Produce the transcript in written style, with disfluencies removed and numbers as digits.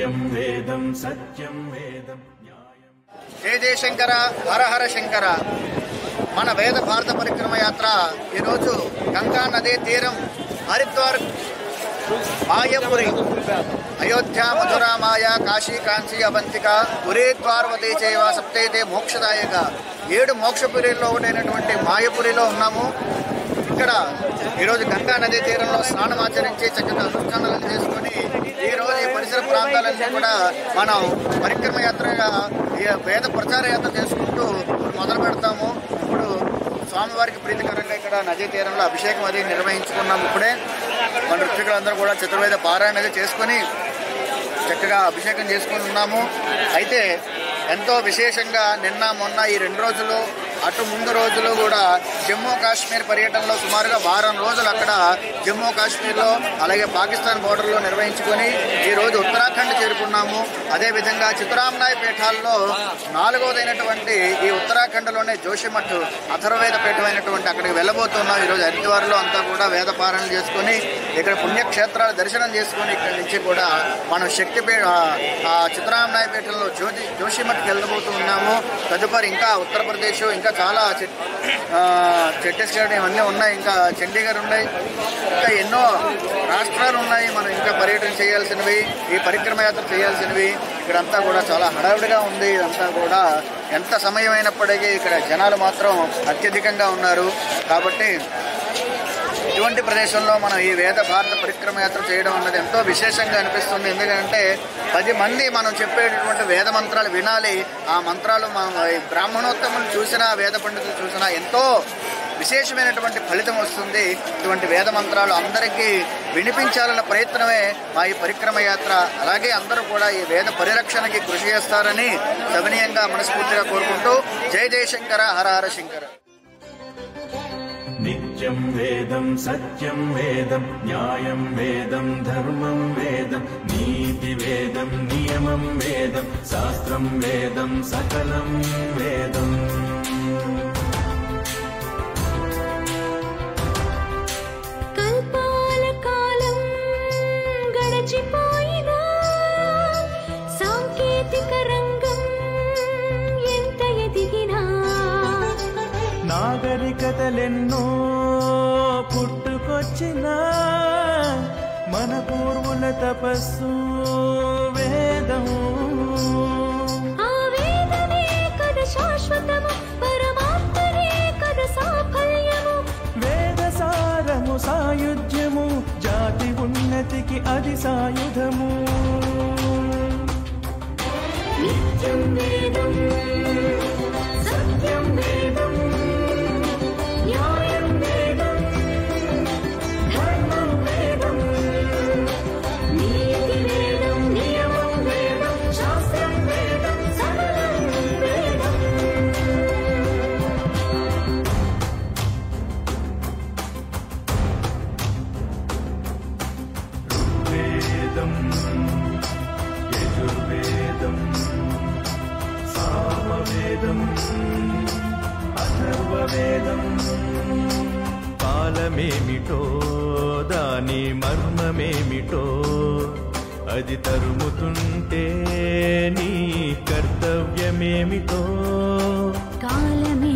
నిత్యం వేదం సత్యం వేదం జయ జయశంకర హర హర శంకర. మన వేద భారత పరిక్రమ యాత్ర ఈరోజు గంగా నదీ తీరం హరిద్వార్ మాయపురి అయోధ్య మధుర మాయ కాశీ కాంచీ అవంతిక పురీ ద్వారవతి చైవ సప్తైతే మోక్షదాయక 7 మోక్షపురిలో ఒకటైనటువంటి మాయపురిలో ఉన్నాము. ఇక్కడ ఈరోజు గంగా నదీ తీరంలో స్నానం ఆచరించి చక్కగా అనుష్ఠానాలను చేసుకొని ఈరోజు ఈ పరిసర ప్రాంతాలన్నీ కూడా మనం పరిక్రమ యాత్రగా ఈ వేద ప్రచార యాత్ర చేసుకుంటూ మొదలు పెడతాము. ఇప్పుడు స్వామివారికి ప్రీతికరంగా ఇక్కడ నదీ తీరంలో అభిషేకం అది నిర్వహించుకున్నాము. ఇప్పుడే మన ఋత్వికులందరూ కూడా చతుర్వేద పారాయణ చేసుకొని చక్కగా అభిషేకం చేసుకుని ఉన్నాము. అయితే ఎంతో విశేషంగా నిన్న మొన్న ఈ 2 రోజులు అటు ముందు రోజులు కూడా జమ్మూ కాశ్మీర్ పర్యటనలో సుమారుగా 1 వారం రోజులు అక్కడ జమ్మూ కాశ్మీర్లో అలాగే పాకిస్తాన్ బోర్డర్లో నిర్వహించుకొని ఈరోజు ఉత్తరాఖండ్ చేరుకున్నాము. అదేవిధంగా చిత్రాంనాయ్ పీఠాల్లో 4వదైనటువంటి ఈ ఉత్తరాఖండ్లోనే జోషిమఠ్ అథర్వవేద పీఠమైనటువంటి అక్కడికి వెళ్ళబోతున్నాం. ఈరోజు హరిద్వార్లో అంతా కూడా వేద పారాయణ చేసుకొని ఇక్కడ పుణ్యక్షేత్రాల దర్శనం చేసుకొని ఇక్కడి నుంచి కూడా మనం శక్తిపీఠ చిత్రాంనాయ్ పీఠంలో జోషిమఠ్కి వెళ్ళబోతూ ఉన్నాము. తదుపరి ఇంకా ఉత్తరప్రదేశ్ ఇంకా చాలా ఛత్తీస్గఢ్ ఇవన్నీ ఉన్నాయి, ఇంకా చండీగఢ్ ఉన్నాయి, ఇంకా ఎన్నో రాష్ట్రాలు ఉన్నాయి మనం ఇంకా పర్యటన చేయాల్సినవి, ఈ పరిక్రమ యాత్ర చేయాల్సినవి. ఇక్కడంతా కూడా చాలా హడావిడిగా ఉంది. ఇదంతా కూడా ఎంత సమయం అయినప్పటికీ ఇక్కడ జనాలు మాత్రం అత్యధికంగా ఉన్నారు. కాబట్టి ఇటువంటి ప్రదేశంలో మనం ఈ వేద భారత పరిక్రమ యాత్ర చేయడం అన్నది ఎంతో విశేషంగా అనిపిస్తుంది. ఎందుకంటే 10 మంది మనం చెప్పేటటువంటి వేద మంత్రాలు వినాలి. ఆ మంత్రాలు బ్రాహ్మణోత్తములు చూసినా వేద పండితులు చూసినా ఎంతో విశేషమైనటువంటి ఫలితం వస్తుంది. ఇటువంటి వేద మంత్రాలు అందరికీ వినిపించాలన్న ప్రయత్నమే మా ఈ పరిక్రమ యాత్ర. అలాగే అందరూ కూడా ఈ వేద పరిరక్షణకి కృషి చేస్తారని సవినీయంగా మనస్ఫూర్తిగా కోరుకుంటూ జయ జయశంకర హర హర శంకర. నిత్యం వేదం సత్యం వేదం న్యాయం వేదం ధర్మం వేదం నీతి వేదం నియమం వేదం శాస్త్రం వేదం సకలం వేదం. కల్పాల కాలం గడచిపోయినా సాంకేతిక రంగం ఎంత ఎదిగినా నాగరికతలెన్నో పుట్టుకొచ్చినా మన పూర్వుల తపస్సు వేదం. ఆ వేదమే కద శాశ్వతము, పరమాత్మనే కద సాఫల్యము. వేద సారము సాయుధ్యము, జాతి ఉన్నతికి అది సాయుధము. నిత్యం వేదం సత్యం వేదం న్యాయం వేదం ధర్మం వేదం నీతి వేదం నియమం వేదం శాస్త్రం వేదం సకలం వేదం. వేదం యజుర్వేదం సామవేదం అథర్వవేదం. కాలమేమిటో దాని మర్మమేమిటో అది తరుముతుంటే నీ కర్తవ్యమేమిటో. కాలమే